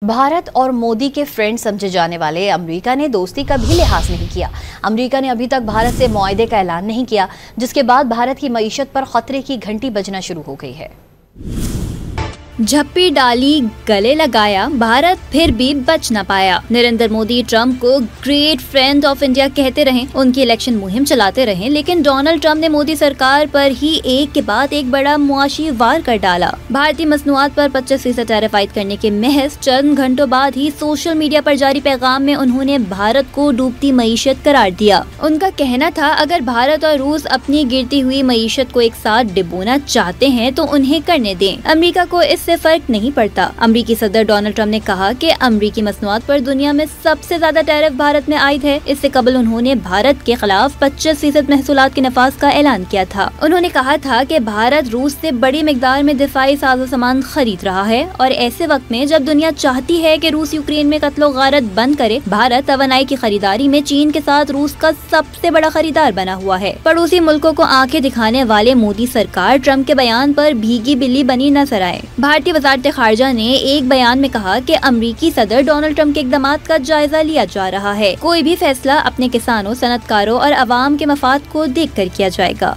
भारत और मोदी के फ्रेंड समझे जाने वाले अमेरिका ने दोस्ती का भी लिहाज नहीं किया। अमेरिका ने अभी तक भारत से मुआहदे का ऐलान नहीं किया, जिसके बाद भारत की मईशत पर खतरे की घंटी बजना शुरू हो गई है। झप्पी डाली, गले लगाया, भारत फिर भी बच न पाया। नरेंद्र मोदी ट्रंप को ग्रेट फ्रेंड ऑफ इंडिया कहते रहे, उनकी इलेक्शन मुहिम चलाते रहे, लेकिन डोनाल्ड ट्रंप ने मोदी सरकार पर ही एक के बाद एक बड़ा मुआशी वार कर डाला। भारतीय मसनूआत पर 25% टैरिफ आयद करने के महज चंद घंटों बाद ही सोशल मीडिया पर जारी पैगाम में उन्होंने भारत को डूबती मईशत करार दिया। उनका कहना था, अगर भारत और रूस अपनी गिरती हुई मईशत को एक साथ डिबोना चाहते हैं तो उन्हें करने दें, अमेरिका को इससे फर्क नहीं पड़ता। अमेरिकी सदर डोनाल्ड ट्रंप ने कहा कि अमेरिकी मसनूआत पर दुनिया में सबसे ज्यादा टैरिफ भारत में आयद है। इससे कबल उन्होंने भारत के खिलाफ 25% महसूलात के नफाज का ऐलान किया था। उन्होंने कहा था कि भारत रूस से बड़ी मिकदार में दिफाई साजो सामान खरीद रहा है और ऐसे वक्त में जब दुनिया चाहती है कि रूस यूक्रेन में कत्लो गारत बंद करे, भारत तवानाई की खरीदारी में चीन के साथ रूस का सबसे बड़ा खरीदार बना हुआ है। पड़ोसी मुल्कों को आंखें दिखाने वाले मोदी सरकार ट्रंप के बयान पर भीगी बिल्ली बनी नजर आए। भारतीय वज़ारत ख़ारिजा ने एक बयान में कहा कि अमेरिकी सदर डोनाल्ड ट्रंप के इक़दामात का जायजा लिया जा रहा है। कोई भी फैसला अपने किसानों, सनतकारों और अवाम के मफाद को देखकर किया जाएगा।